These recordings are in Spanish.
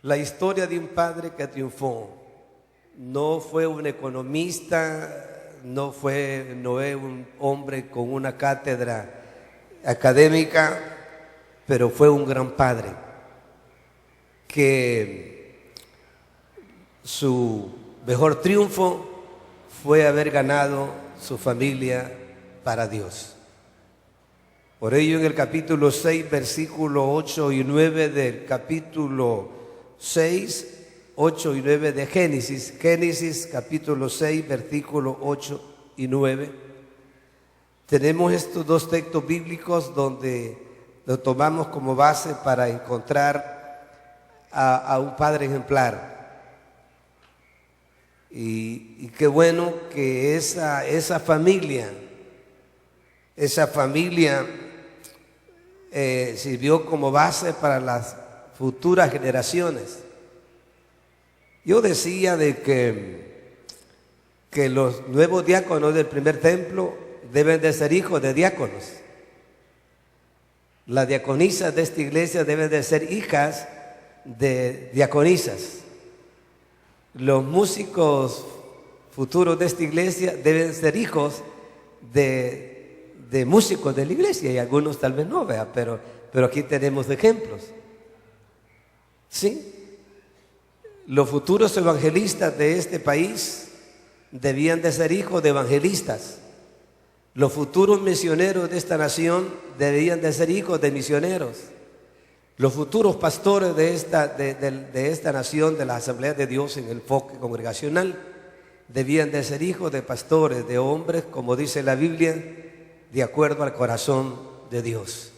La historia de un padre que triunfó. No fue un economista, no fue Noé un hombre con una cátedra académica, pero fue un gran padre que su mejor triunfo fue haber ganado su familia para Dios. Por ello en el capítulo 6, versículo 8 y 9 del capítulo 6, 8 y 9 de Génesis capítulo 6, versículo 8 y 9, tenemos estos dos textos bíblicos donde lo tomamos como base para encontrar a un padre ejemplar. Y qué bueno que esa familia sirvió como base para las futuras generaciones. Yo decía de que los nuevos diáconos del primer templo deben de ser hijos de diáconos. Las diaconisas de esta iglesia deben de ser hijas de diaconisas. Los músicos futuros de esta iglesia deben ser hijos de músicos de la iglesia, y algunos tal vez no, vea, pero aquí tenemos ejemplos. ¿Sí? Los futuros evangelistas de este país debían de ser hijos de evangelistas. Los futuros misioneros de esta nación debían de ser hijos de misioneros. Los futuros pastores de esta nación, de la Asamblea de Dios en el enfoque congregacional, debían de ser hijos de pastores, de hombres, como dice la Biblia, de acuerdo al corazón de Dios.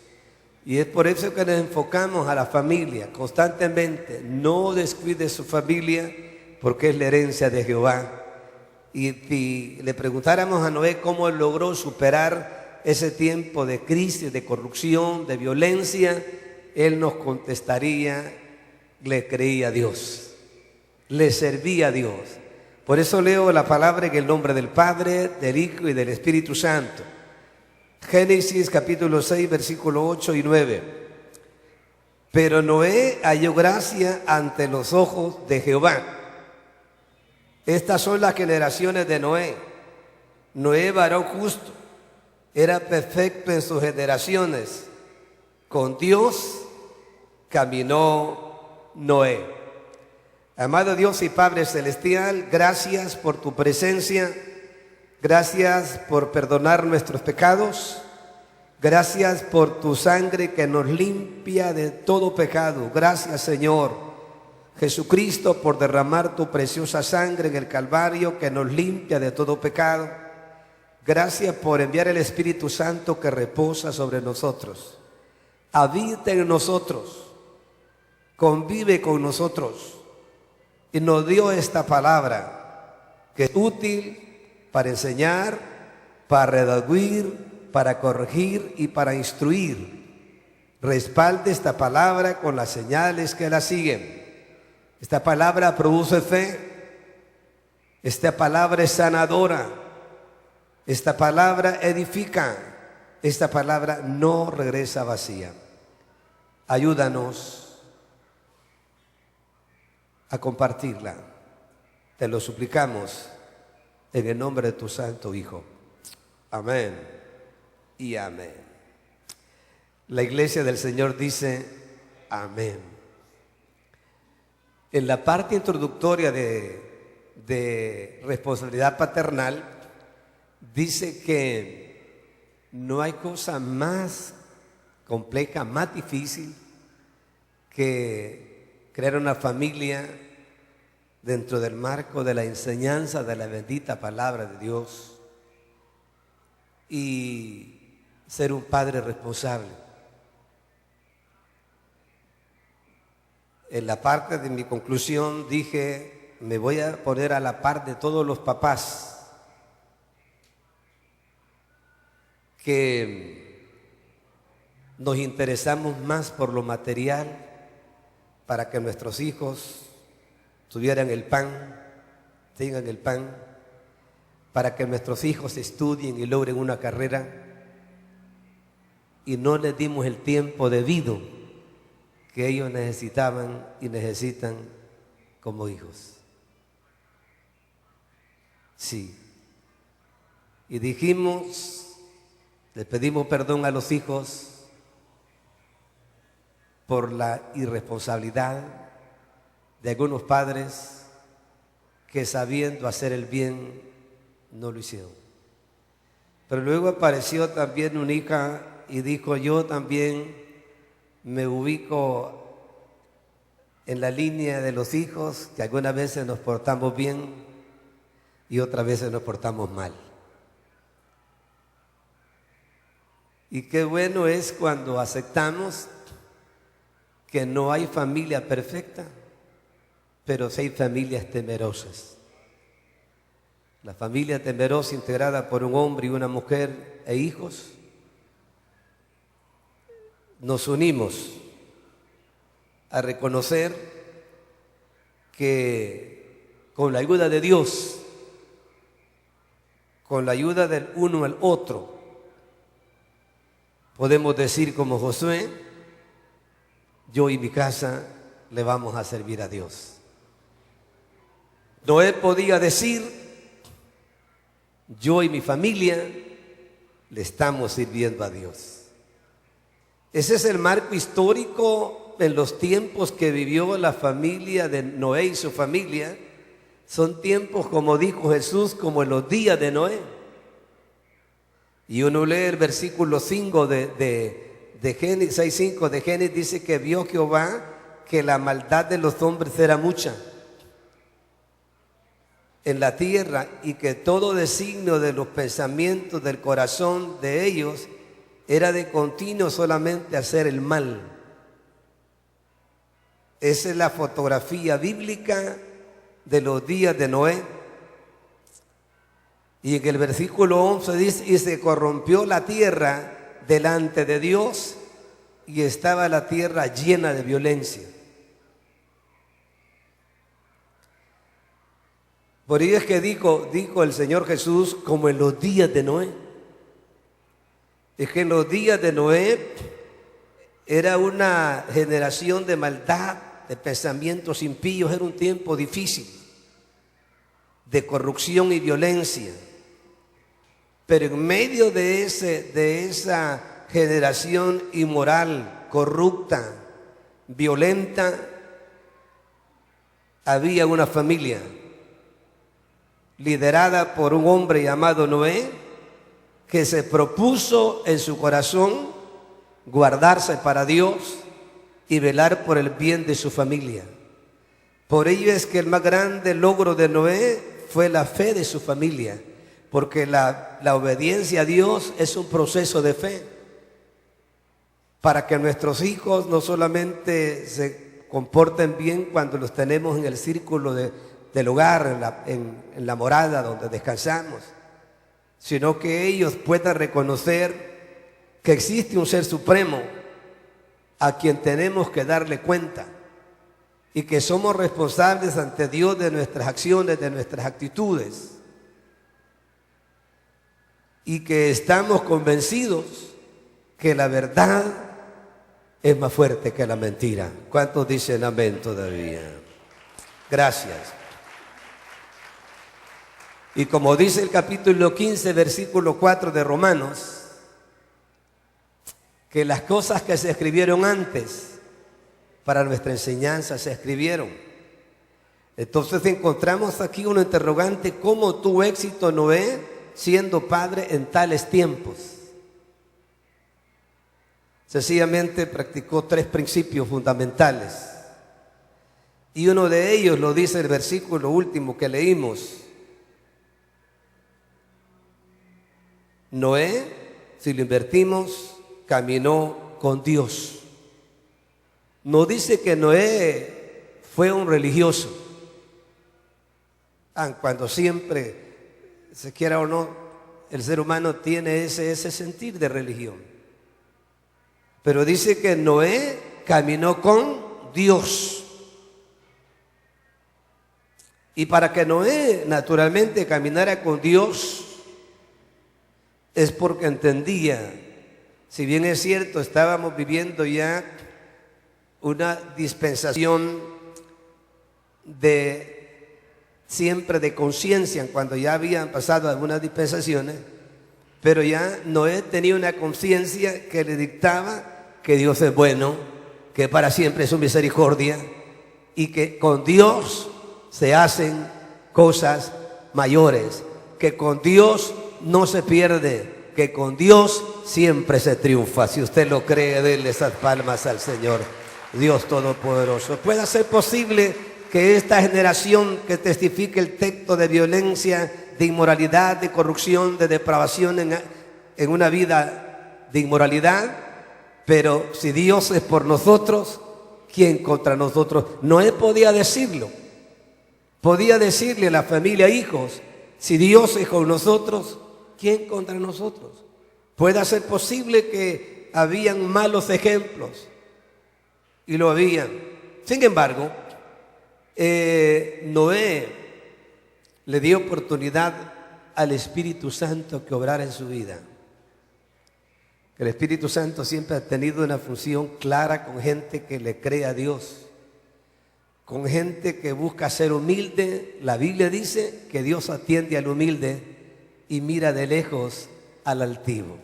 Y es por eso que nos enfocamos a la familia constantemente. No descuide su familia, porque es la herencia de Jehová. Y si le preguntáramos a Noé cómo él logró superar ese tiempo de crisis, de corrupción, de violencia, él nos contestaría: le creía a Dios, le servía a Dios. Por eso leo la palabra en el nombre del Padre, del Hijo y del Espíritu Santo. Génesis capítulo 6, versículo 8 y 9. Pero Noé halló gracia ante los ojos de Jehová. Estas son las generaciones de Noé. Noé, varón justo, era perfecto en sus generaciones. Con Dios caminó Noé. Amado Dios y Padre Celestial, gracias por tu presencia. Gracias por perdonar nuestros pecados. Gracias por tu sangre que nos limpia de todo pecado. Gracias, Señor Jesucristo, por derramar tu preciosa sangre en el Calvario que nos limpia de todo pecado. Gracias por enviar el Espíritu Santo que reposa sobre nosotros. Habita en nosotros, convive con nosotros y nos dio esta palabra que es útil para enseñar, para redarguir, para corregir y para instruir. Respalde esta palabra con las señales que la siguen. Esta palabra produce fe. Esta palabra es sanadora. Esta palabra edifica. Esta palabra no regresa vacía. Ayúdanos a compartirla. Te lo suplicamos en el nombre de tu Santo Hijo. Amén y amén. La iglesia del Señor dice amén. En la parte introductoria de responsabilidad paternal, dice que no hay cosa más compleja, más difícil que crear una familia dentro del marco de la enseñanza de la bendita palabra de Dios y ser un padre responsable. En la parte de mi conclusión dije, me voy a poner a la par de todos los papás que nos interesamos más por lo material para que nuestros hijos tuvieran el pan, tengan el pan, para que nuestros hijos estudien y logren una carrera, y no les dimos el tiempo debido que ellos necesitaban y necesitan como hijos. Sí. Y dijimos, le pedimos perdón a los hijos por la irresponsabilidad de algunos padres que sabiendo hacer el bien no lo hicieron. Pero luego apareció también una hija y dijo, yo también me ubico en la línea de los hijos que algunas veces nos portamos bien y otras veces nos portamos mal. Y qué bueno es cuando aceptamos que no hay familia perfecta, pero sí hay familias temerosas. La familia temerosa integrada por un hombre y una mujer e hijos, nos unimos a reconocer que con la ayuda de Dios, con la ayuda del uno al otro, podemos decir como Josué, yo y mi casa le vamos a servir a Dios. Noé podía decir, yo y mi familia le estamos sirviendo a Dios. Ese es el marco histórico en los tiempos que vivió la familia de Noé y su familia. Son tiempos, como dijo Jesús, como en los días de Noé. Y uno lee el versículo 5 de Génesis, 6:5 de Génesis, dice que vio Jehová que la maldad de los hombres era mucha en la tierra y que todo designio de los pensamientos del corazón de ellos era de continuo solamente hacer el mal. Esa es la fotografía bíblica de los días de Noé. Y en el versículo 11 dice, y se corrompió la tierra delante de Dios y estaba la tierra llena de violencia. Por ello es que dijo el Señor Jesús, como en los días de Noé. Es que en los días de Noé era una generación de maldad, de pensamientos impíos, era un tiempo difícil, de corrupción y violencia. Pero en medio de esa generación inmoral, corrupta, violenta, había una familia liderada por un hombre llamado Noé, que se propuso en su corazón guardarse para Dios y velar por el bien de su familia. Por ello es que el más grande logro de Noé fue la fe de su familia, porque la obediencia a Dios es un proceso de fe, para que nuestros hijos no solamente se comporten bien cuando los tenemos en el círculo del hogar, en la morada donde descansamos, sino que ellos puedan reconocer que existe un ser supremo a quien tenemos que darle cuenta y que somos responsables ante Dios de nuestras acciones, de nuestras actitudes, y que estamos convencidos que la verdad es más fuerte que la mentira. ¿Cuántos dicen amén todavía? Gracias. Y como dice el capítulo 15, versículo 4 de Romanos, que las cosas que se escribieron antes para nuestra enseñanza se escribieron. Entonces encontramos aquí una interrogante: ¿cómo tuvo éxito Noé siendo padre en tales tiempos? Sencillamente practicó 3 principios fundamentales. Y uno de ellos lo dice el versículo último que leímos. Noé, si lo invertimos, caminó con Dios. No dice que Noé fue un religioso. Cuando siempre, se quiera o no, el ser humano tiene ese sentir de religión. Pero dice que Noé caminó con Dios. Y para que Noé naturalmente caminara con Dios, es porque entendía, si bien es cierto, estábamos viviendo ya una dispensación de siempre de conciencia cuando ya habían pasado algunas dispensaciones, pero ya Noé tenía una conciencia que le dictaba que Dios es bueno, que para siempre es su misericordia y que con Dios se hacen cosas mayores, que con Dios no se pierde, que con Dios siempre se triunfa. Si usted lo cree, denle esas palmas al Señor, Dios Todopoderoso. ¿Puede ser posible que esta generación que testifique el texto de violencia, de inmoralidad, de corrupción, de depravación en una vida de inmoralidad? Pero si Dios es por nosotros, ¿quién contra nosotros? Noé podía decirlo. Podía decirle a la familia, hijos, si Dios es con nosotros, ¿quién contra nosotros? Puede ser posible que habían malos ejemplos, y lo habían. Sin embargo, Noé le dio oportunidad al Espíritu Santo que obrara en su vida. El Espíritu Santo siempre ha tenido una función clara con gente que le cree a Dios, con gente que busca ser humilde. La Biblia dice que Dios atiende al humilde y mira de lejos al altivo.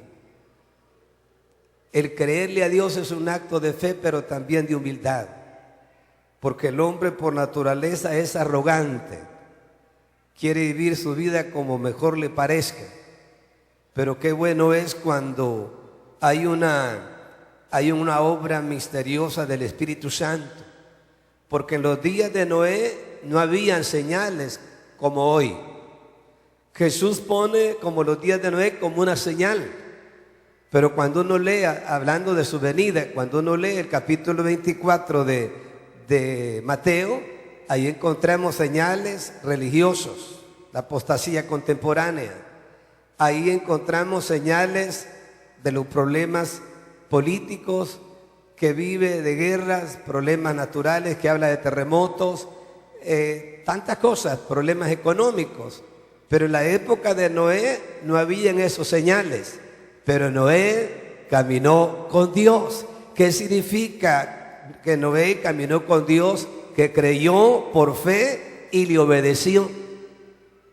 El creerle a Dios es un acto de fe, pero también de humildad, porque el hombre por naturaleza es arrogante, quiere vivir su vida como mejor le parezca. Pero qué bueno es cuando hay una obra misteriosa del Espíritu Santo, porque en los días de Noé no habían señales como hoy. Jesús pone como los días de Noé como una señal, pero cuando uno lee, hablando de su venida, cuando uno lee el capítulo 24 de Mateo, ahí encontramos señales religiosos, la apostasía contemporánea. Ahí encontramos señales de los problemas políticos que vive, de guerras, problemas naturales, que habla de terremotos, tantas cosas, problemas económicos. Pero en la época de Noé no habían esos señales. Pero Noé caminó con Dios. ¿Qué significa que Noé caminó con Dios? Que creyó por fe y le obedeció.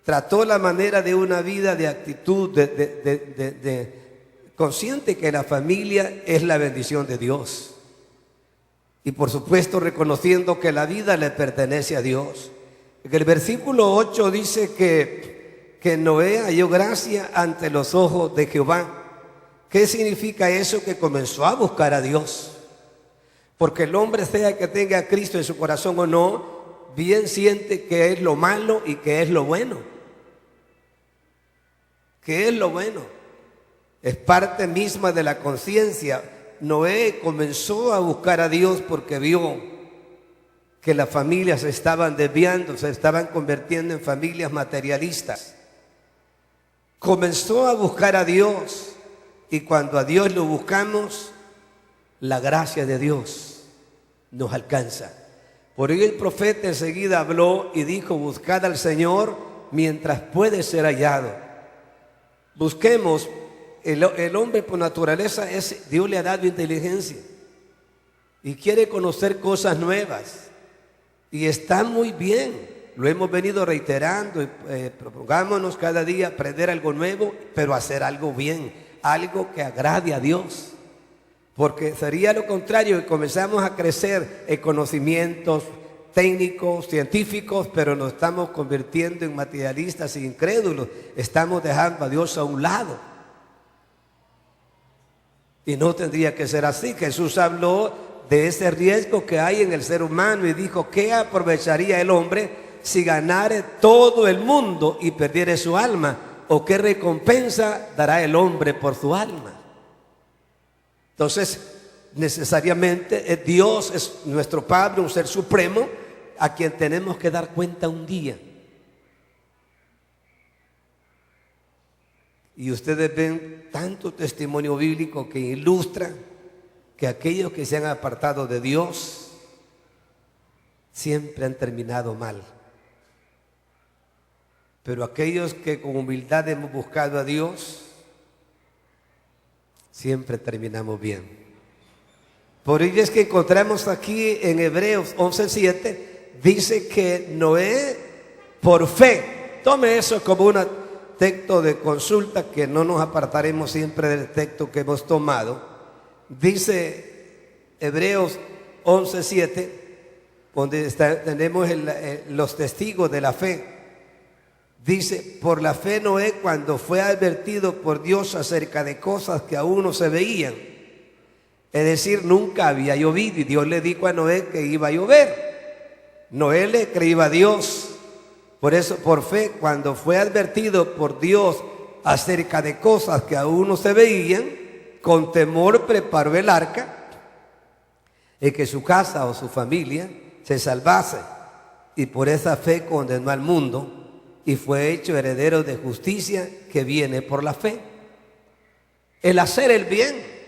Trató la manera de una vida de actitud, consciente que la familia es la bendición de Dios. Y por supuesto reconociendo que la vida le pertenece a Dios. En el versículo 8 dice que Noé halló gracia ante los ojos de Jehová. ¿Qué significa eso? Que comenzó a buscar a Dios. Porque el hombre, sea que tenga a Cristo en su corazón o no, bien siente que es lo malo y que es lo bueno. ¿Qué es lo bueno? Es parte misma de la conciencia. Noé comenzó a buscar a Dios porque vio que las familias se estaban desviando, se estaban convirtiendo en familias materialistas. Comenzó a buscar a Dios, y cuando a Dios lo buscamos, la gracia de Dios nos alcanza. Por ello el profeta enseguida habló y dijo: buscad al Señor mientras puede ser hallado. Busquemos. El hombre por naturaleza Dios le ha dado inteligencia y quiere conocer cosas nuevas, y está muy bien. Lo hemos venido reiterando. Propongámonos cada día aprender algo nuevo, pero hacer algo bien, algo que agrade a Dios, porque sería lo contrario, que comenzamos a crecer en conocimientos técnicos, científicos, pero nos estamos convirtiendo en materialistas e incrédulos. Estamos dejando a Dios a un lado. Y no tendría que ser así. Jesús habló de ese riesgo que hay en el ser humano y dijo: ¿qué aprovecharía el hombre si ganare todo el mundo y perdiere su alma? ¿O qué recompensa dará el hombre por su alma? Entonces, necesariamente Dios es nuestro Padre, un ser supremo, a quien tenemos que dar cuenta un día. Y ustedes ven tanto testimonio bíblico que ilustra que aquellos que se han apartado de Dios siempre han terminado mal. Pero aquellos que con humildad hemos buscado a Dios, siempre terminamos bien. Por ello es que encontramos aquí en Hebreos 11:7, dice que Noé por fe, tome eso como un texto de consulta, que no nos apartaremos siempre del texto que hemos tomado. Dice Hebreos 11:7, donde tenemos los testigos de la fe. Dice, por la fe Noé, cuando fue advertido por Dios acerca de cosas que aún no se veían, es decir, nunca había llovido, y Dios le dijo a Noé que iba a llover. Noé le creía a Dios. Por eso, por fe, cuando fue advertido por Dios acerca de cosas que aún no se veían, con temor preparó el arca, en que su casa o su familia se salvase, y por esa fe condenó al mundo y fue hecho heredero de justicia que viene por la fe. El hacer el bien.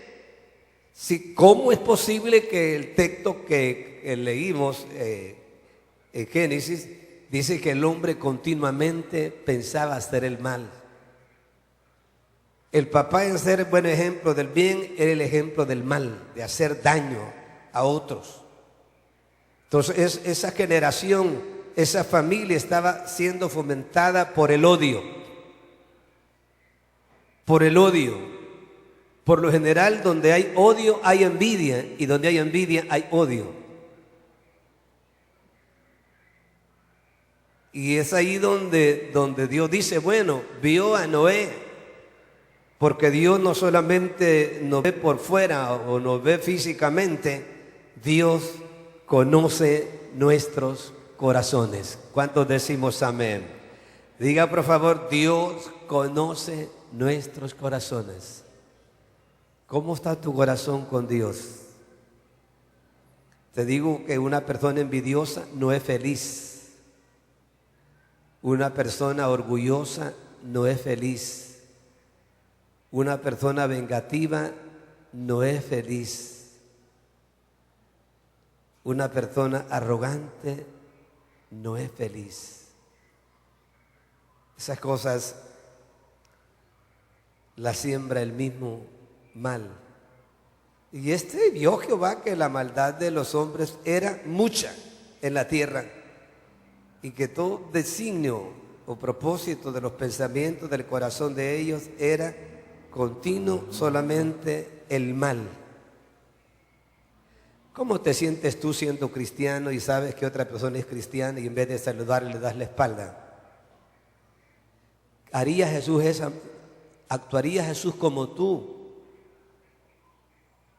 ¿Cómo es posible que el texto que leímos en Génesis dice que el hombre continuamente pensaba hacer el mal? El papá, en ser buen ejemplo del bien, era el ejemplo del mal, de hacer daño a otros. Entonces esa generación, esa familia estaba siendo fomentada por el odio. Por el odio. Por lo general, donde hay odio hay envidia, y donde hay envidia hay odio. Y es ahí donde Dios dice, bueno, vio a Noé, porque Dios no solamente nos ve por fuera o nos ve físicamente, Dios conoce nuestros corazones. ¿Cuántos decimos amén? Diga por favor, Dios conoce nuestros corazones. ¿Cómo está tu corazón con Dios? Te digo que una persona envidiosa no es feliz. Una persona orgullosa no es feliz. Una persona vengativa no es feliz. Una persona arrogante no es feliz. Esas cosas las siembra el mismo mal. Y vio Jehová que la maldad de los hombres era mucha en la tierra, y que todo designio o propósito de los pensamientos del corazón de ellos era continuo solamente el mal. ¿Cómo te sientes tú siendo cristiano y sabes que otra persona es cristiana y en vez de saludarle le das la espalda? ¿Actuaría Jesús como tú?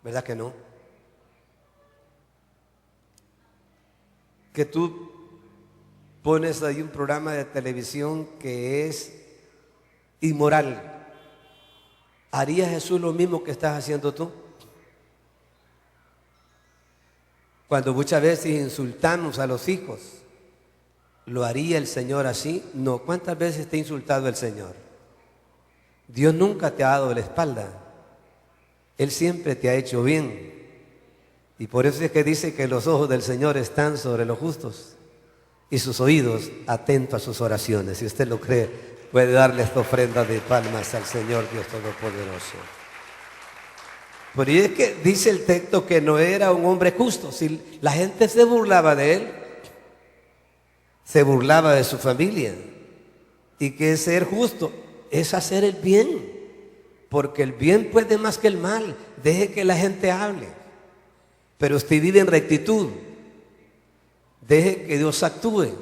¿Verdad que no? Que tú pones ahí un programa de televisión que es inmoral. ¿Haría Jesús lo mismo que estás haciendo tú? Cuando muchas veces insultamos a los hijos, ¿lo haría el Señor así? No. ¿Cuántas veces te ha insultado el Señor? Dios nunca te ha dado la espalda. Él siempre te ha hecho bien. Y por eso es que dice que los ojos del Señor están sobre los justos y sus oídos atentos a sus oraciones. Si usted lo cree, puede darle esta ofrenda de palmas al Señor Dios Todopoderoso. Por ahí es que dice el texto que no era un hombre justo. Si la gente se burlaba de él, se burlaba de su familia. Y que ser justo es hacer el bien, porque el bien puede más que el mal. Deje que la gente hable, pero usted vive en rectitud. Deje que Dios actúe.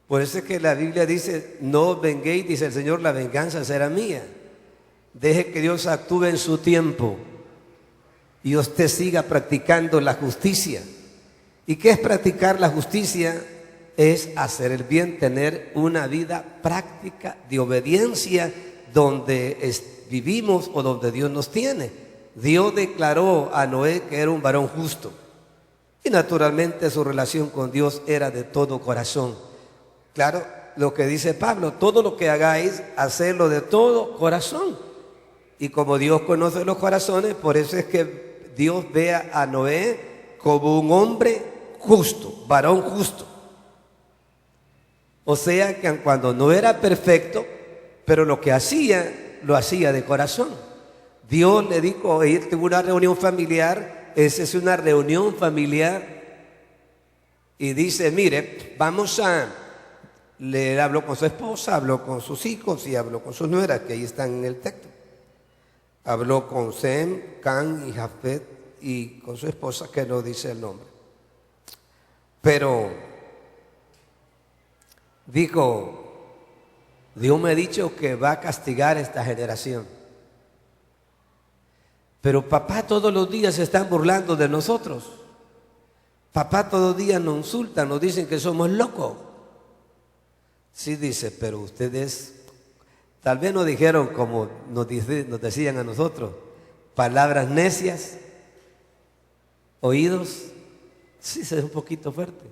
Por eso es que la Biblia dice, no venguéis, dice el Señor, la venganza será mía. Deje que Dios actúe en su tiempo y usted siga practicando la justicia. ¿Y qué es practicar la justicia? Es hacer el bien, tener una vida práctica de obediencia donde vivimos o donde Dios nos tiene. Dios declaró a Noé que era un varón justo, y naturalmente su relación con Dios era de todo corazón. Claro, lo que dice Pablo, todo lo que hagáis, hacedlo de todo corazón. Y como Dios conoce los corazones, por eso es que Dios ve a Noé como un hombre justo, varón justo. O sea que cuando no era perfecto, pero lo que hacía, lo hacía de corazón. Dios le dijo, él tuvo una reunión familiar esa es una reunión familiar y dice, mire, vamos a... Le habló con su esposa, habló con sus hijos y habló con sus nueras, que ahí están en el texto. Habló con Sem, Can y Jafet y con su esposa, que no dice el nombre. Pero dijo, Dios me ha dicho que va a castigar a esta generación. Pero papá todos los días se están burlando de nosotros. Papá todos los días nos insultan, nos dicen que somos locos. Sí, dice, pero ustedes tal vez nos dijeron como nos decían a nosotros, palabras necias, oídos, sí, es un poquito fuerte,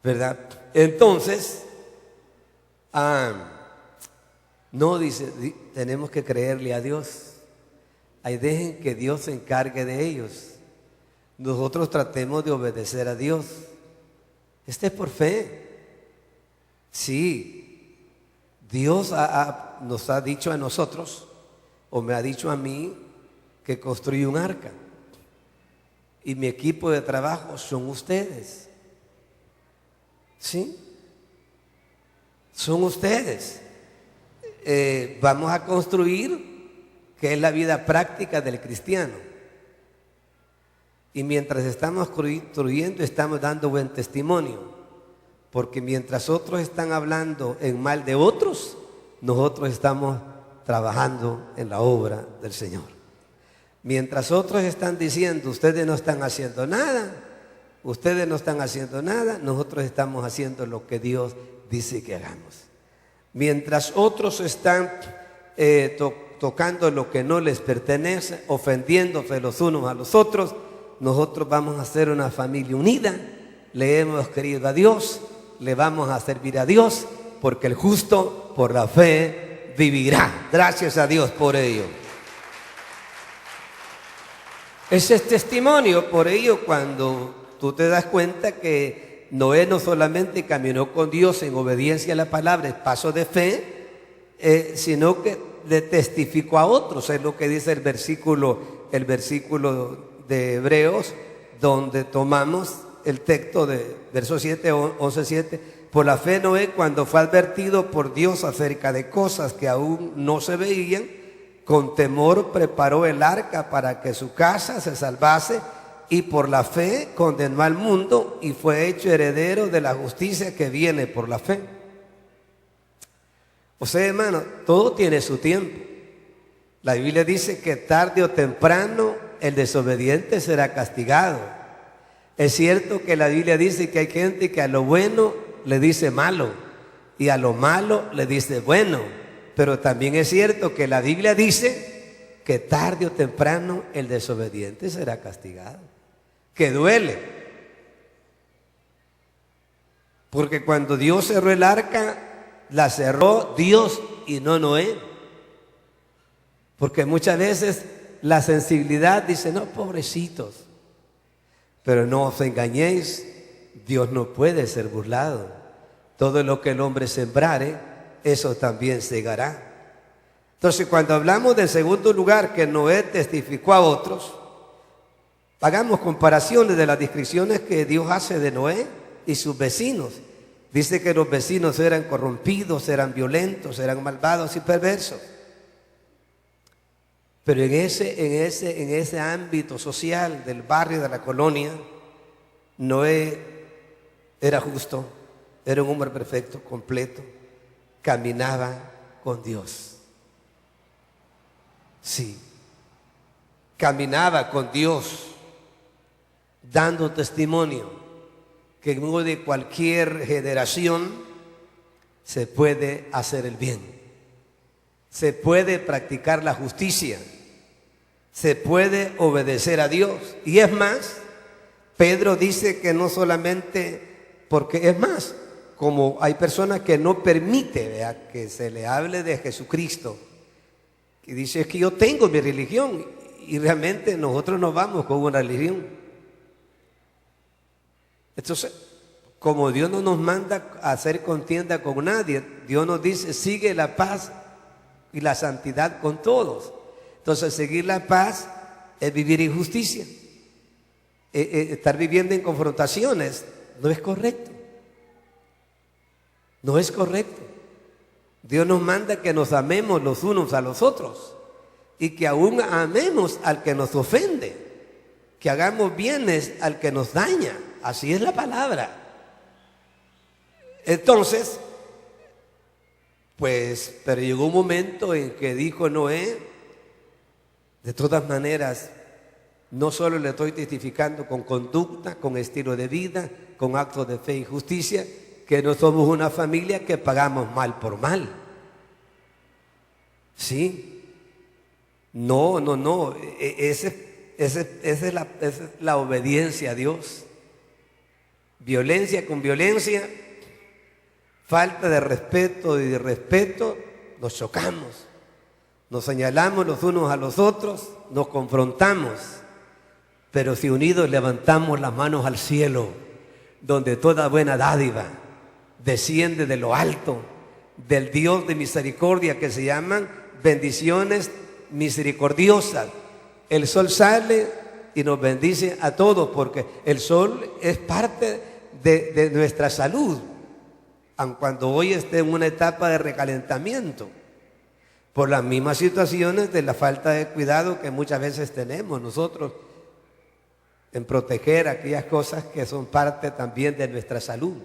¿verdad? Entonces, no, dice, tenemos que creerle a Dios. Ahí dejen que Dios se encargue de ellos. Nosotros tratemos de obedecer a Dios. Este es por fe. Sí, Dios nos ha dicho a nosotros, o me ha dicho a mí, que construí un arca. Y mi equipo de trabajo son ustedes. ¿Sí? Son ustedes. Vamos a construir, que es la vida práctica del cristiano. Y mientras estamos construyendo, estamos dando buen testimonio. Porque mientras otros están hablando en mal de otros, nosotros estamos trabajando en la obra del Señor. Mientras otros están diciendo, ustedes no están haciendo nada, nosotros estamos haciendo lo que Dios dice que hagamos. Mientras otros están tocando lo que no les pertenece, ofendiéndose los unos a los otros, nosotros vamos a ser una familia unida, le hemos querido a Dios, le vamos a servir a Dios, porque el justo por la fe vivirá. Gracias a Dios por ello. Ese es testimonio. Por ello, cuando tú te das cuenta que Noé no solamente caminó con Dios en obediencia a la palabra, es paso de fe, sino que le testificó a otros. Es lo que dice el versículo de Hebreos, donde tomamos el texto de verso 7, 11:7. Por la fe Noé, cuando fue advertido por Dios acerca de cosas que aún no se veían, con temor preparó el arca para que su casa se salvase, y por la fe condenó al mundo y fue hecho heredero de la justicia que viene por la fe. O sea, hermano, todo tiene su tiempo. La Biblia dice que tarde o temprano el desobediente será castigado. Es cierto que la Biblia dice que hay gente que a lo bueno le dice malo y a lo malo le dice bueno, pero también es cierto que la Biblia dice que tarde o temprano el desobediente será castigado, que duele. Porque cuando Dios cerró el arca, la cerró Dios y no Noé. Porque muchas veces la sensibilidad dice, no, pobrecitos. Pero no os engañéis, Dios no puede ser burlado. Todo lo que el hombre sembrare, eso también segará. Entonces, cuando hablamos del segundo lugar que Noé testificó a otros, hagamos comparaciones de las descripciones que Dios hace de Noé y sus vecinos. Dice que los vecinos eran corrompidos, eran violentos, eran malvados y perversos. Pero en ese ámbito social del barrio, de la colonia, Noé era justo, era un hombre perfecto, completo, caminaba con Dios. Sí, caminaba con Dios, dando testimonio que en medio de cualquier generación se puede hacer el bien, se puede practicar la justicia, se puede obedecer a Dios. Y es más, Pedro dice que no solamente, porque es más, como hay personas que no permiten, ¿vea?, que se le hable de Jesucristo, y dice, es que yo tengo mi religión, y realmente nosotros no vamos con una religión. Entonces, como Dios no nos manda a hacer contienda con nadie, Dios nos dice, sigue la paz y la santidad con todos. Entonces, seguir la paz es vivir en justicia. Estar viviendo en confrontaciones no es correcto. No es correcto. Dios nos manda que nos amemos los unos a los otros y que aún amemos al que nos ofende, que hagamos bienes al que nos daña. Así es la palabra. Entonces, pues, pero llegó un momento en que dijo Noé, de todas maneras, no solo le estoy testificando con conducta, con estilo de vida, con actos de fe y justicia, que no somos una familia que pagamos mal por mal. ¿Sí? No. Esa es la obediencia a Dios. Violencia con violencia, falta de respeto y de respeto, nos chocamos, nos señalamos los unos a los otros, nos confrontamos. Pero si unidos levantamos las manos al cielo, donde toda buena dádiva desciende de lo alto, del Dios de misericordia, que se llaman bendiciones misericordiosas. El sol sale y nos bendice a todos, porque el sol es parte de nuestra salud, aun cuando hoy esté en una etapa de recalentamiento, por las mismas situaciones de la falta de cuidado que muchas veces tenemos nosotros en proteger aquellas cosas que son parte también de nuestra salud.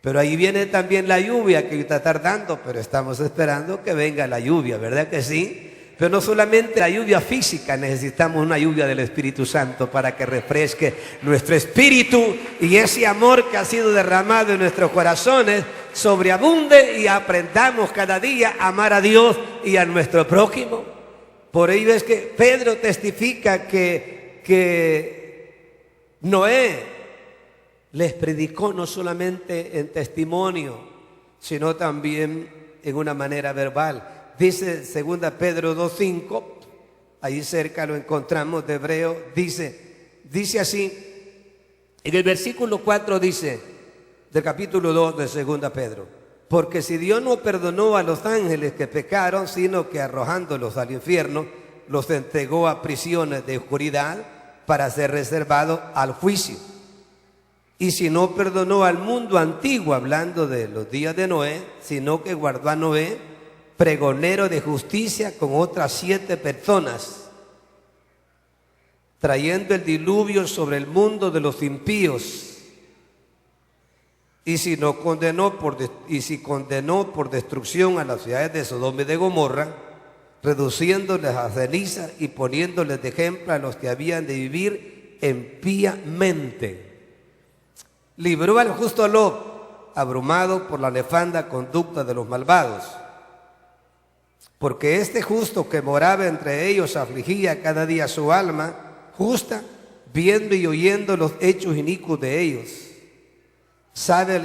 Pero ahí viene también la lluvia que está tardando, pero estamos esperando que venga la lluvia, ¿verdad que sí? Pero no solamente la lluvia física, necesitamos una lluvia del Espíritu Santo para que refresque nuestro espíritu y ese amor que ha sido derramado en nuestros corazones sobreabunde y aprendamos cada día a amar a Dios y a nuestro prójimo. Por ello es que Pedro testifica que Noé les predicó no solamente en testimonio, sino también en una manera verbal. Dice 2 Pedro 2:5, ahí cerca lo encontramos de hebreo, dice así, en el versículo 4 dice, del capítulo 2 de 2 Pedro, porque si Dios no perdonó a los ángeles que pecaron, sino que arrojándolos al infierno, los entregó a prisiones de oscuridad para ser reservados al juicio. Y si no perdonó al mundo antiguo, hablando de los días de Noé, sino que guardó a Noé, pregonero de justicia, con otras 7 personas, trayendo el diluvio sobre el mundo de los impíos. Y si condenó por destrucción a las ciudades de Sodoma y de Gomorra, reduciéndoles a ceniza y poniéndoles de ejemplo a los que habían de vivir impíamente. Libró al justo Lot, abrumado por la nefanda conducta de los malvados, porque este justo que moraba entre ellos afligía cada día su alma justa, viendo y oyendo los hechos inicuos de ellos. Sabe el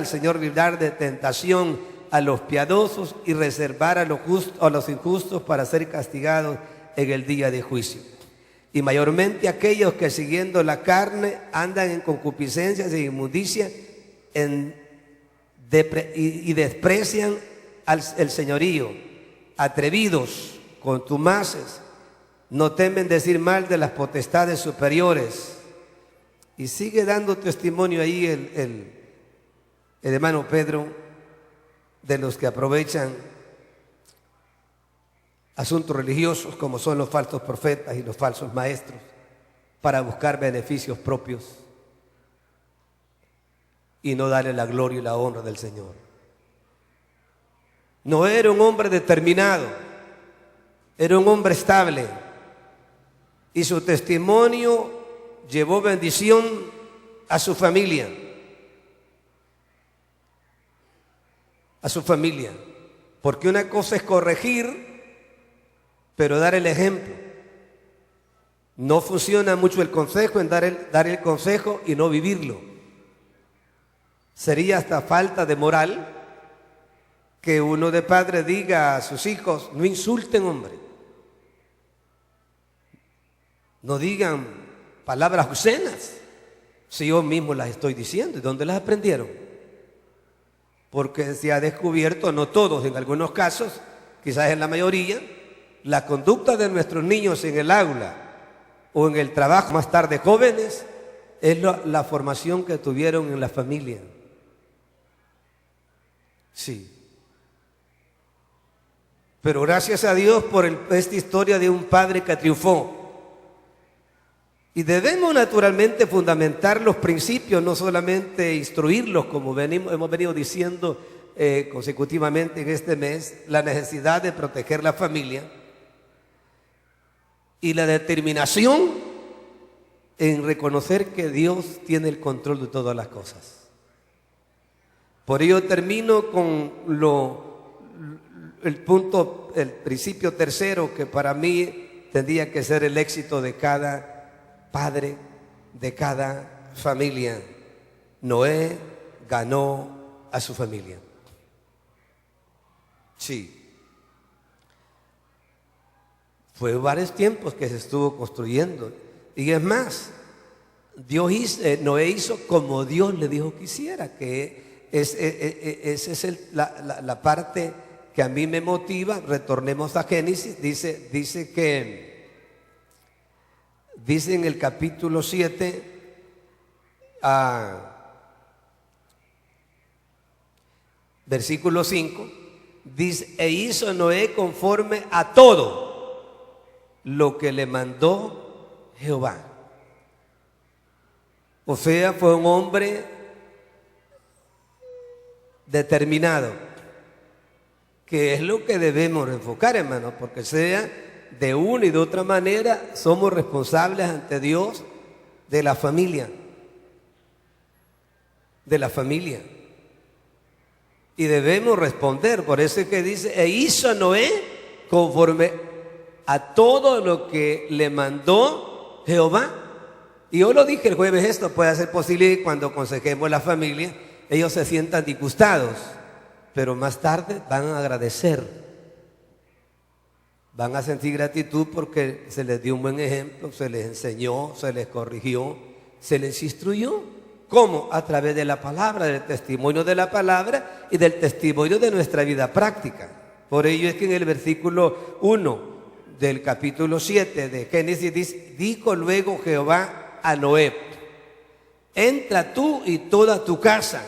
Señor librar de tentación a los piadosos y reservar a los injustos para ser castigados en el día de juicio. Y mayormente aquellos que siguiendo la carne andan en concupiscencias e inmundicia y desprecian el señorío, atrevidos, contumaces, no temen decir mal de las potestades superiores. Y sigue dando testimonio ahí el hermano Pedro de los que aprovechan asuntos religiosos como son los falsos profetas y los falsos maestros para buscar beneficios propios y no darle la gloria y la honra del Señor. Noé era un hombre determinado, era un hombre estable y su testimonio llevó bendición a su familia. Porque una cosa es corregir, pero dar el ejemplo. No funciona mucho el consejo en dar el consejo y no vivirlo. Sería hasta falta de moral que uno de padre diga a sus hijos, no insulten, hombre. No digan palabras obscenas, si yo mismo las estoy diciendo. ¿De dónde las aprendieron? Porque se ha descubierto, no todos, en algunos casos, quizás en la mayoría, la conducta de nuestros niños en el aula o en el trabajo, más tarde jóvenes, es la formación que tuvieron en la familia. Sí. Pero gracias a Dios por esta historia de un padre que triunfó. Y debemos naturalmente fundamentar los principios, no solamente instruirlos, como hemos venido diciendo consecutivamente en este mes, la necesidad de proteger la familia y la determinación en reconocer que Dios tiene el control de todas las cosas. Por ello termino con el principio tercero, que para mí tendría que ser el éxito de cada padre, de cada familia. Noé ganó a su familia. Sí. Fue varios tiempos que se estuvo construyendo. Y es más, Noé hizo como Dios le dijo que hiciera, que esa es la parte que a mí me motiva. Retornemos a Génesis. Dice en el capítulo 7, versículo 5, dice: e hizo Noé conforme a todo lo que le mandó Jehová. O sea, fue un hombre determinado, que es lo que debemos enfocar, hermano, porque sea de una y de otra manera somos responsables ante Dios de la familia. Y debemos responder. Por eso es que dice: e hizo Noé conforme a todo lo que le mandó Jehová. Y yo lo dije el jueves, esto puede ser posible cuando aconsejemos a la familia, ellos se sientan disgustados, pero más tarde van a agradecer, van a sentir gratitud porque se les dio un buen ejemplo, se les enseñó, se les corrigió, se les instruyó. ¿Cómo? A través de la palabra, del testimonio de la palabra y del testimonio de nuestra vida práctica. Por ello es que en el versículo 1 del capítulo 7 de Génesis dice: dijo luego Jehová a Noé: entra tú y toda tu casa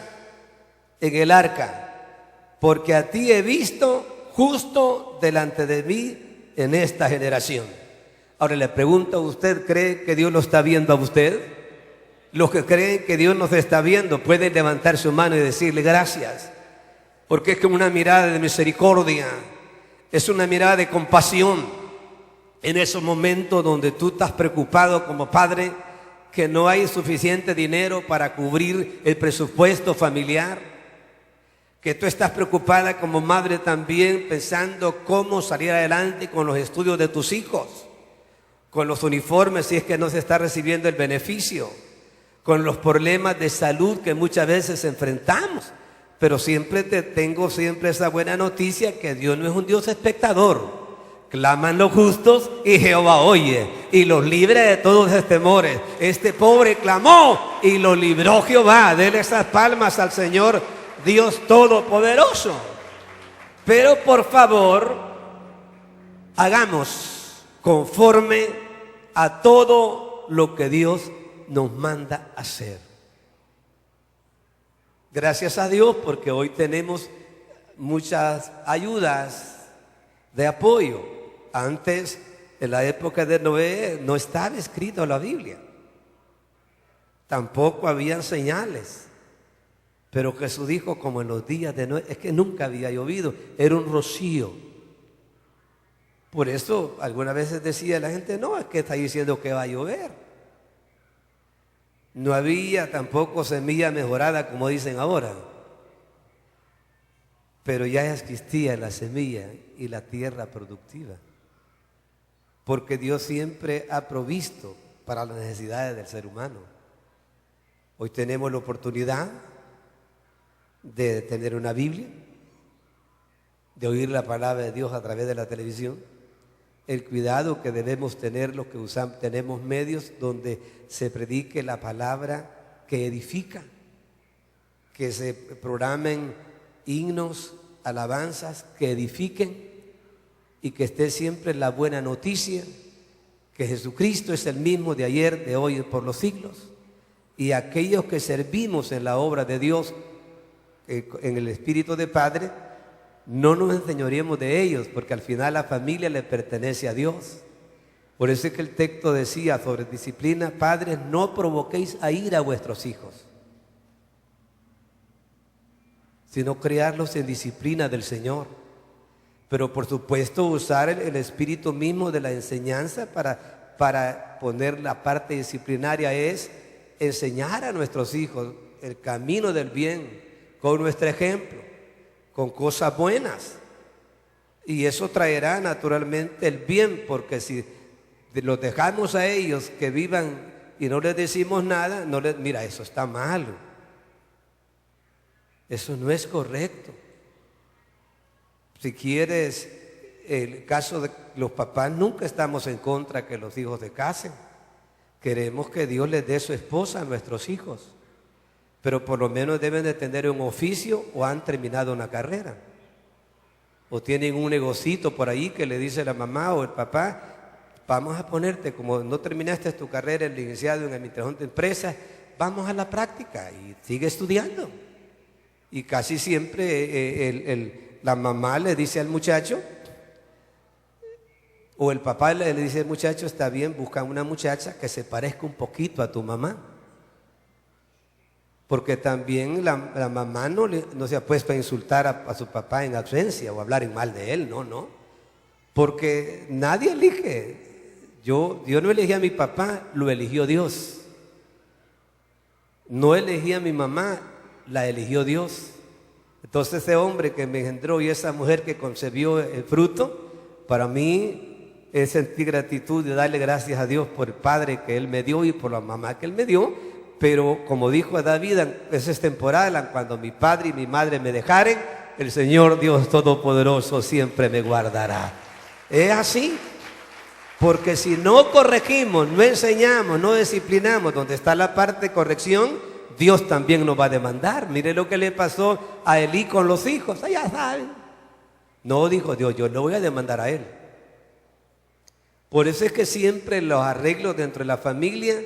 en el arca, porque a ti he visto justo delante de mí en esta generación. Ahora le pregunto a usted, ¿cree que Dios lo está viendo a usted? Los que creen que Dios nos está viendo pueden levantar su mano y decirle gracias, porque es como una mirada de misericordia, es una mirada de compasión. En esos momentos donde tú estás preocupado como padre, que no hay suficiente dinero para cubrir el presupuesto familiar, que tú estás preocupada como madre también pensando cómo salir adelante con los estudios de tus hijos, con los uniformes si es que no se está recibiendo el beneficio, con los problemas de salud que muchas veces enfrentamos. Pero siempre tengo esa buena noticia, que Dios no es un Dios espectador. Claman los justos y Jehová oye y los libre de todos esos temores. Este pobre clamó y lo libró Jehová. Denle esas palmas al Señor Dios Todopoderoso. Pero por favor, hagamos conforme a todo lo que Dios nos manda hacer. Gracias a Dios porque hoy tenemos muchas ayudas de apoyo. Antes, en la época de Noé, no estaba escrito en la Biblia. Tampoco habían señales. Pero Jesús dijo, como en los días de Noé, es que nunca había llovido, era un rocío. Por eso algunas veces decía la gente: no, es que está diciendo que va a llover. No había tampoco semilla mejorada como dicen ahora, pero ya existía la semilla y la tierra productiva, porque Dios siempre ha provisto para las necesidades del ser humano. Hoy tenemos la oportunidad de tener una Biblia, de oír la palabra de Dios a través de la televisión. El cuidado que debemos tener los que tenemos medios donde se predique la palabra que edifica, que se programen himnos, alabanzas que edifiquen, y que esté siempre la buena noticia, que Jesucristo es el mismo de ayer, de hoy y por los siglos. Y aquellos que servimos en la obra de Dios, en el Espíritu de Padre, no nos enseñoremos de ellos, porque al final la familia le pertenece a Dios. Por eso es que el texto decía sobre disciplina: padres, no provoquéis a ira a vuestros hijos, sino criarlos en disciplina del Señor. Pero por supuesto usar el espíritu mismo de la enseñanza para poner la parte disciplinaria, es enseñar a nuestros hijos el camino del bien con nuestro ejemplo, con cosas buenas. Y eso traerá naturalmente el bien, porque si los dejamos a ellos que vivan y no les decimos nada, mira, eso está malo, eso no es correcto. Si quieres, el caso de los papás, nunca estamos en contra que los hijos se casen. Queremos que Dios les dé su esposa a nuestros hijos, pero por lo menos deben de tener un oficio o han terminado una carrera, o tienen un negocito por ahí que le dice la mamá o el papá: vamos a ponerte, como no terminaste tu carrera, el licenciado en administración de empresas, vamos a la práctica y sigue estudiando. Y casi siempre la mamá le dice al muchacho, o el papá le dice al muchacho: está bien, busca una muchacha que se parezca un poquito a tu mamá. Porque también la mamá no se ha puesto a insultar a su papá en ausencia o hablar en mal de él, no. Porque nadie elige. Yo no elegí a mi papá, lo eligió Dios. No elegí a mi mamá, la eligió Dios. Entonces ese hombre que me engendró y esa mujer que concebió el fruto, para mí es sentir gratitud y darle gracias a Dios por el padre que Él me dio y por la mamá que Él me dio. Pero como dijo David, esa es temporal: cuando mi padre y mi madre me dejaren, el Señor Dios Todopoderoso siempre me guardará. Es así. Porque si no corregimos, no enseñamos, no disciplinamos, donde está la parte de corrección, Dios también nos va a demandar. Mire lo que le pasó a Elí con los hijos. Ya saben. No, dijo Dios, yo lo voy a demandar a él. Por eso es que siempre los arreglos dentro de la familia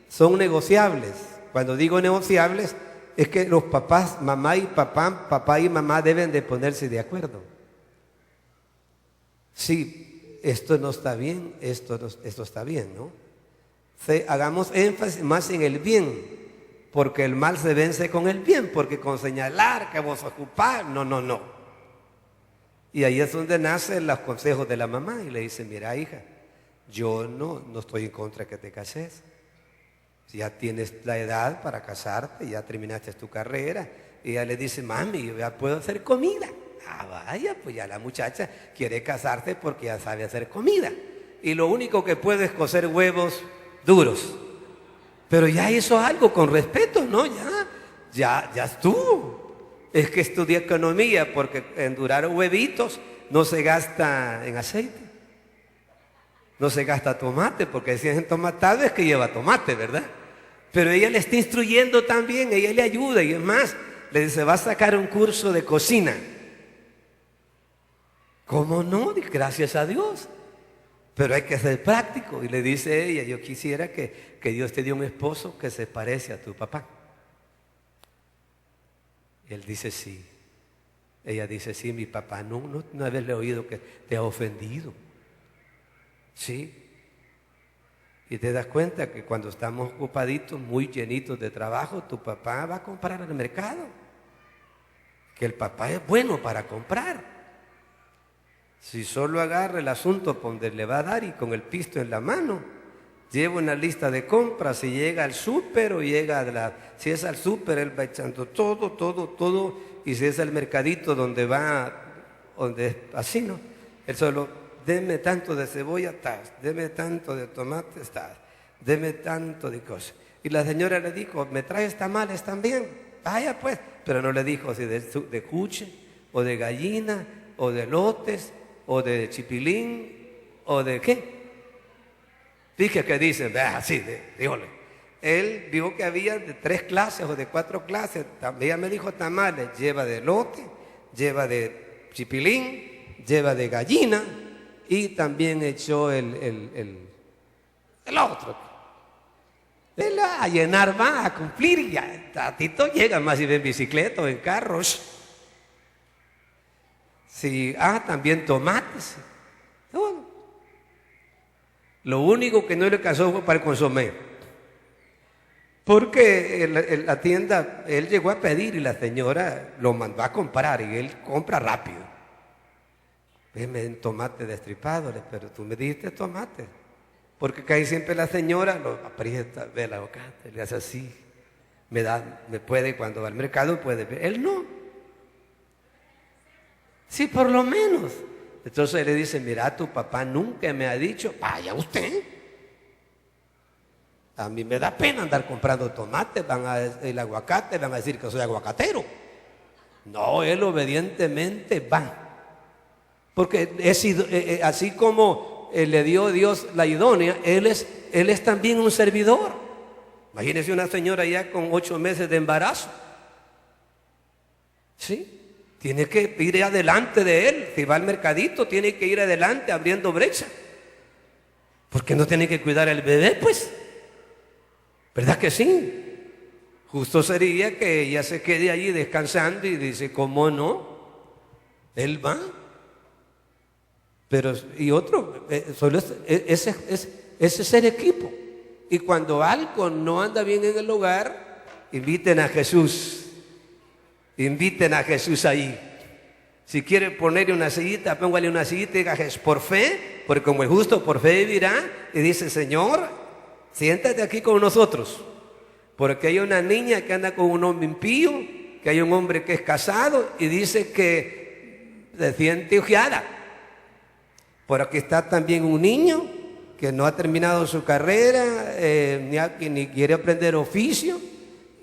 son negociables. Cuando digo negociables, es que los papás, mamá y papá y mamá deben de ponerse de acuerdo. Sí, esto no está bien, esto está bien, ¿no? Hagamos énfasis más en el bien, porque el mal se vence con el bien, porque con señalar que vos ocupás, no. Y ahí es donde nacen los consejos de la mamá y le dice: mira, hija, yo no estoy en contra de que te cases. Si ya tienes la edad para casarte, ya terminaste tu carrera. Y ella le dice: mami, yo ya puedo hacer comida. Vaya, pues ya la muchacha quiere casarse porque ya sabe hacer comida. Y lo único que puede es cocer huevos duros. Pero ya hizo algo con respeto, ¿no? Ya estuvo. Es que estudié economía, porque endurar huevitos no se gasta en aceite. No se gasta tomate, porque si es entomatado es que lleva tomate, ¿verdad? Pero ella le está instruyendo también, ella le ayuda, y es más, le dice: va a sacar un curso de cocina. ¿Cómo no? Gracias a Dios. Pero hay que ser práctico. Y le dice ella: yo quisiera que Dios te dio un esposo que se parece a tu papá. Y él dice: sí. Ella dice: sí, mi papá no haberle oído que te ha ofendido. Sí. Y te das cuenta que cuando estamos ocupaditos, muy llenitos de trabajo, tu papá va a comprar al mercado. Que el papá es bueno para comprar. Si solo agarra el asunto por donde le va a dar y con el pisto en la mano, lleva una lista de compras y llega al súper o si es al súper, él va echando todo, y si es al mercadito donde es así, ¿no? Él solo: deme tanto de cebolla, deme tanto de tomate, deme tanto de cosas. Y la señora le dijo: ¿me traes tamales también? Vaya pues. Pero no le dijo si de cuche, o de gallina, o de lotes, o de chipilín, o de qué. Dije que dicen, así, díjole. Él dijo que había de 3 clases o de 4 clases. Ella me dijo tamales: lleva de lote, lleva de chipilín, lleva de gallina, y también echó el otro. Él a llenar más, a cumplir, ya ratito llega más si ve en bicicleta o en carros. Sí, también tomates. Bueno, lo único que no le alcanzó fue para el consomé. Porque en la tienda, él llegó a pedir y la señora lo mandó a comprar y él compra rápido. Deme un tomate destripado, pero tú me diste tomate. Porque casi siempre la señora lo aprieta, ve la boca, le hace así. Me puede, cuando va al mercado puede ver. Él no. Sí, por lo menos. Entonces le dice, mira, tu papá nunca me ha dicho, vaya usted. A mí me da pena andar comprando tomates, el aguacate, van a decir que soy aguacatero. No, él obedientemente va. Porque así como le dio Dios la idónea, él es también un servidor. Imagínese una señora ya con 8 meses de embarazo. ¿Sí? Tiene que ir adelante de él. Si va al mercadito, tiene que ir adelante abriendo brecha. Porque no tiene que cuidar al bebé, pues. ¿Verdad que sí? Justo sería que ella se quede allí descansando y dice, ¿cómo no? Él va. Pero, y otro, solo ese es el equipo. Y cuando algo no anda bien en el hogar, inviten a Jesús. Inviten a Jesús ahí. Si quiere ponerle una sillita, póngale una sillita y diga, por fe, porque como el justo por fe vivirá. Y dice, Señor, siéntate aquí con nosotros. Porque hay una niña que anda con un hombre impío, que hay un hombre que es casado y dice que se siente ojeada. Por aquí está también un niño que no ha terminado su carrera, ni quiere aprender oficio.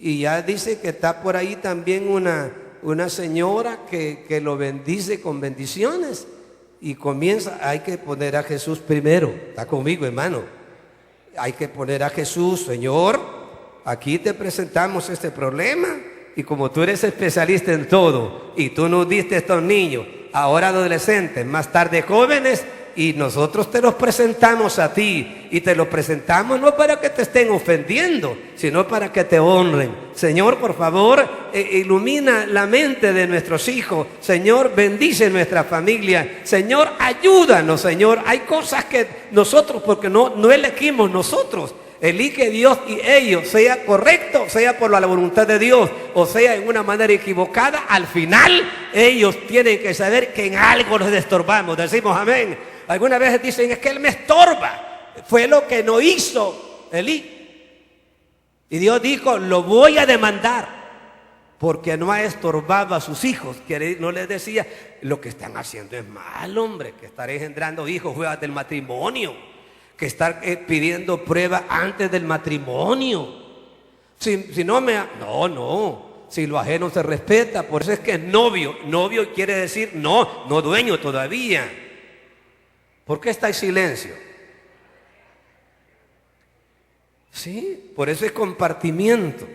Y ya dice que está por ahí también una señora que lo bendice con bendiciones. Y hay que poner a Jesús primero. Está conmigo, hermano. Hay que poner a Jesús, Señor, aquí te presentamos este problema. Y como tú eres especialista en todo, y tú nos diste a estos niños, ahora adolescentes, más tarde jóvenes, y nosotros te los presentamos a ti, y te los presentamos no para que te estén ofendiendo, sino para que te honren. Señor, por favor, ilumina la mente de nuestros hijos. Señor, bendice nuestra familia. Señor, ayúdanos, Señor. Hay cosas que nosotros, porque no elegimos nosotros, elige Dios y ellos, sea correcto, sea por la voluntad de Dios, o sea en una manera equivocada, al final ellos tienen que saber que en algo nos estorbamos. Decimos amén. Algunas veces dicen, es que él me estorba. Fue lo que no hizo Elí. Y Dios dijo, lo voy a demandar, porque no ha estorbado a sus hijos. Que no les decía, lo que están haciendo es mal, hombre, que estar engendrando hijos fuera del matrimonio, que estar pidiendo prueba antes del matrimonio. Si no no, si lo ajeno se respeta. Por eso es que es novio. Novio quiere decir no dueño todavía. ¿Por qué está en silencio? Sí, por eso es compartimiento.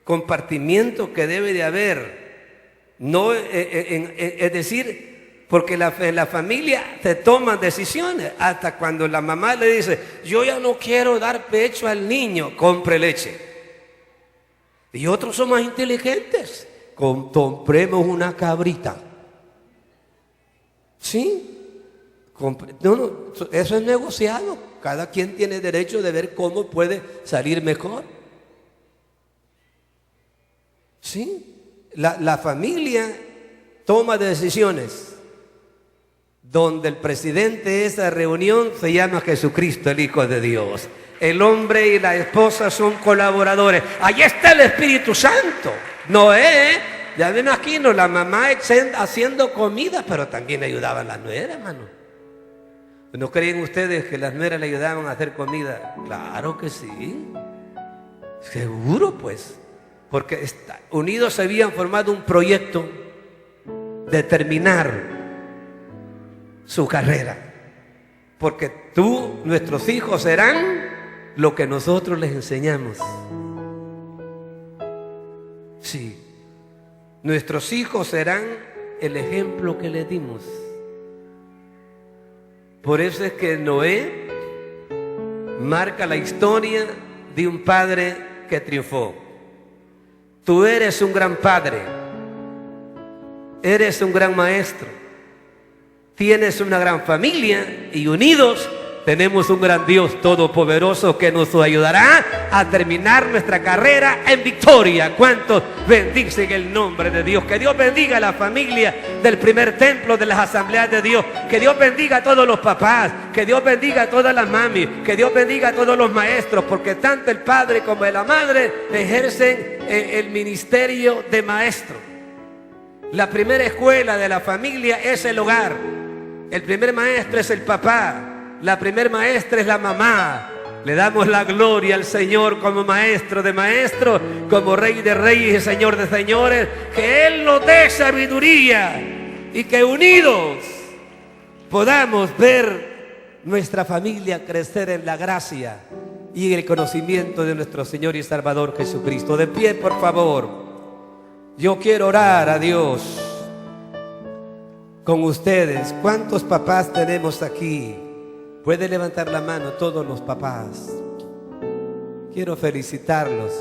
Compartimiento que debe de haber. No, es decir, porque en la familia se toman decisiones. Hasta cuando la mamá le dice, yo ya no quiero dar pecho al niño, compre leche. Y otros son más inteligentes. Compremos una cabrita. ¿Sí? No, eso es negociado. Cada quien tiene derecho de ver cómo puede salir mejor. ¿Sí? La familia toma decisiones donde el presidente de esa reunión se llama Jesucristo, el Hijo de Dios. El hombre y la esposa son colaboradores. Allí está el Espíritu Santo. Noé, ya ven aquí, no, la mamá haciendo comida, pero también ayudaban las nueras, hermano. ¿No creen ustedes que las nueras le ayudaban a hacer comida? Claro que sí. Seguro, pues. Porque unidos se habían formado un proyecto de terminar su carrera. Porque nuestros hijos serán lo que nosotros les enseñamos. Sí. Nuestros hijos serán el ejemplo que les dimos. Por eso es que Noé marca la historia de un padre que triunfó. Tú eres un gran padre, eres un gran maestro, tienes una gran familia y unidos tenemos un gran Dios todopoderoso que nos ayudará a terminar nuestra carrera en victoria. ¿Cuántos bendicen el nombre de Dios? Que Dios bendiga a la familia del primer templo de las asambleas de Dios. Que Dios bendiga a todos los papás. Que Dios bendiga a todas las mamis. Que Dios bendiga a todos los maestros. Porque tanto el padre como la madre ejercen el ministerio de maestro. La primera escuela de la familia es el hogar. El primer maestro es el papá. La primer maestra es la mamá. Le damos la gloria al Señor como maestro de maestros, como rey de reyes y señor de señores. Que Él nos dé sabiduría y que unidos podamos ver nuestra familia crecer en la gracia y en el conocimiento de nuestro Señor y Salvador Jesucristo. De pie, por favor. Yo quiero orar a Dios con ustedes. ¿Cuántos papás tenemos aquí? Puede levantar la mano todos los papás. Quiero felicitarlos.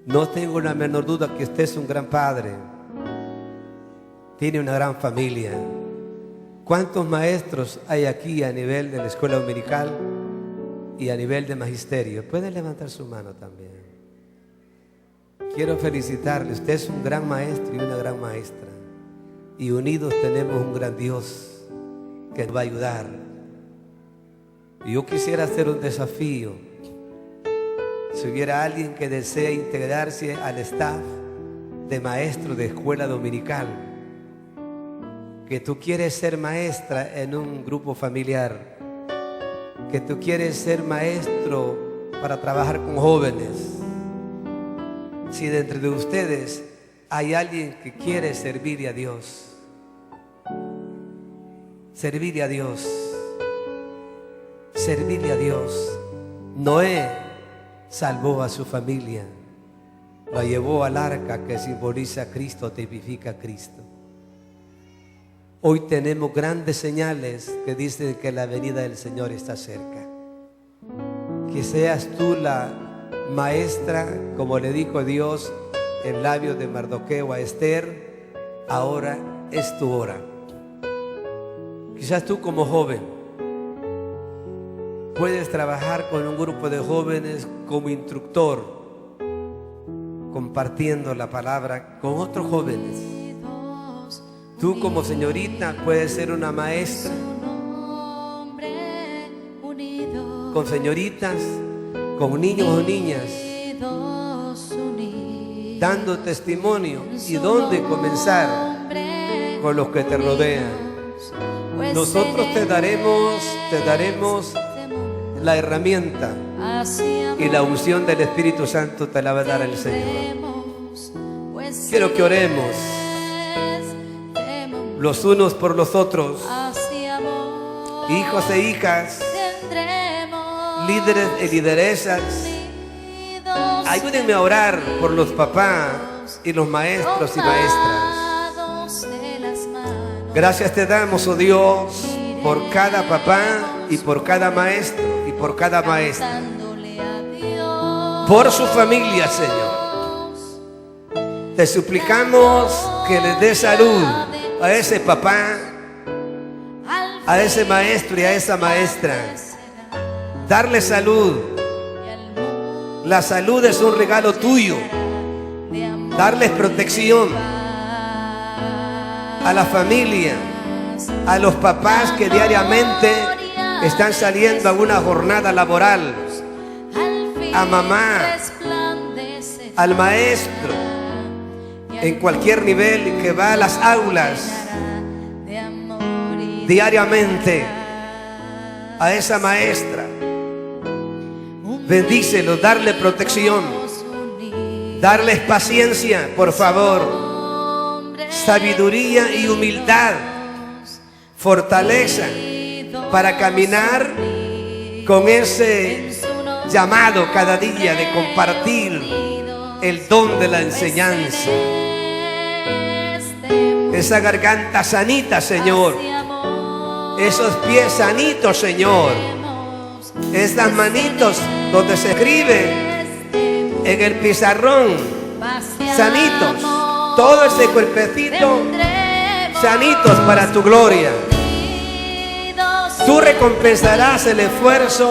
No tengo la menor duda que usted es un gran padre. Tiene una gran familia. ¿Cuántos maestros hay aquí a nivel de la escuela dominical y a nivel de magisterio? Puede levantar su mano también. Quiero felicitarle. Usted es un gran maestro y una gran maestra. Y unidos tenemos un gran Dios que nos va a ayudar. Yo quisiera hacer un desafío. Si hubiera alguien que desea integrarse al staff de maestro de escuela dominical, que tú quieres ser maestra en un grupo familiar, que tú quieres ser maestro para trabajar con jóvenes, si dentro de ustedes hay alguien que quiere servirle a Dios, servirle a Dios, servirle a Dios. Noé salvó a su familia, la llevó al arca que simboliza a Cristo, tipifica a Cristo. Hoy tenemos grandes señales que dicen que la venida del Señor está cerca. Que seas tú la maestra, como le dijo Dios en labios de Mardoqueo a Esther, ahora es tu hora. Quizás tú como joven puedes trabajar con un grupo de jóvenes como instructor, compartiendo la palabra con otros jóvenes. Tú como señorita puedes ser una maestra con señoritas, con niños o niñas, dando testimonio. ¿Y dónde comenzar? Con los que te rodean. Nosotros te daremos la herramienta y la unción del Espíritu Santo te la va a dar el Señor. Quiero que oremos los unos por los otros, hijos e hijas, líderes y lideresas. Ayúdenme a orar por los papás y los maestros y maestras. Gracias te damos, oh Dios, por cada papá y por cada maestro y por cada maestra, por su familia, Señor. Te suplicamos que les dé salud a ese papá, a ese maestro y a esa maestra. Darle salud. La salud es un regalo tuyo. Darles protección a la familia, a los papás que diariamente están saliendo a una jornada laboral, a mamá, al maestro, en cualquier nivel que va a las aulas diariamente, a esa maestra. Bendícelo, darle protección, darles paciencia, por favor, sabiduría y humildad, fortaleza para caminar con ese llamado cada día de compartir el don de la enseñanza. Esa garganta sanita, Señor, Esos pies sanitos, Señor. Estas manitos donde se escribe en el pizarrón, sanitos. Todo ese cuerpecito, sanitos para tu gloria. Tú recompensarás el esfuerzo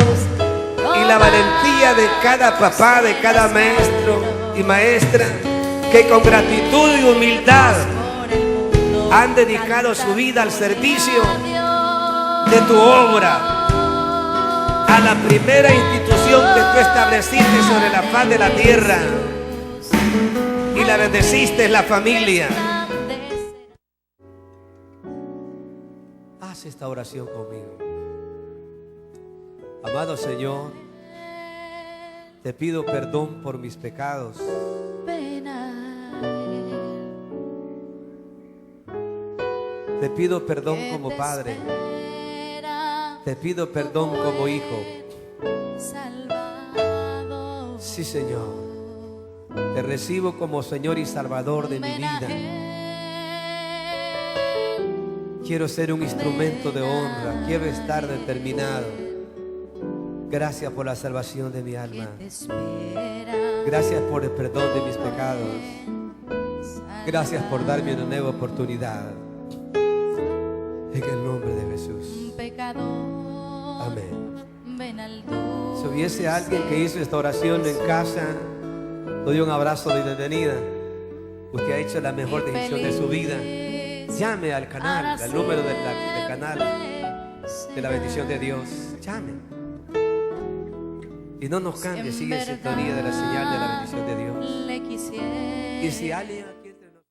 y la valentía de cada papá, de cada maestro y maestra que con gratitud y humildad han dedicado su vida al servicio de tu obra, a la primera institución que tú estableciste sobre la faz de la tierra y la bendeciste en la familia. Haz esta oración conmigo. Amado Señor, te pido perdón por mis pecados. Te pido perdón como padre. Te pido perdón como hijo. Sí, Señor. Te recibo como Señor y Salvador de mi vida. Quiero ser un instrumento de honra. Quiero estar determinado. Gracias por la salvación de mi alma. Gracias por el perdón de mis pecados. Gracias por darme una nueva oportunidad. En el nombre de Jesús. Amén. Si hubiese alguien que hizo esta oración en casa, doy un abrazo de bienvenida. Usted ha hecho la mejor decisión de su vida. Llame al canal, al número del canal de la bendición de Dios. Llame. Y no nos cambie, sigue en sintonía de la señal de la bendición de Dios. Y si alguien aquí entre nosotros...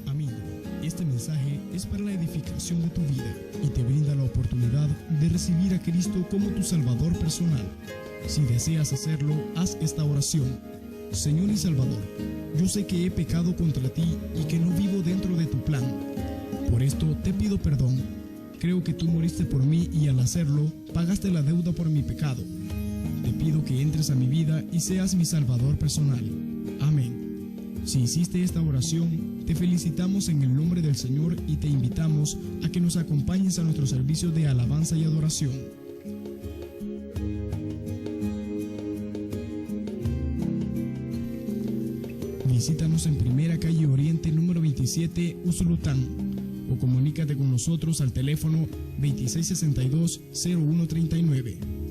Amigo, este mensaje es para la edificación de tu vida y te brinda la oportunidad de recibir a Cristo como tu Salvador personal. Si deseas hacerlo, haz esta oración. Señor y Salvador, yo sé que he pecado contra ti y que no vivo dentro de tu plan. Por esto te pido perdón. Creo que tú moriste por mí y al hacerlo, pagaste la deuda por mi pecado. Te pido que entres a mi vida y seas mi Salvador personal. Amén. Si hiciste esta oración, te felicitamos en el nombre del Señor y te invitamos a que nos acompañes a nuestro servicio de alabanza y adoración. Visítanos en Primera Calle Oriente, número 27, Usulután. O comunícate con nosotros al teléfono 2662-0139.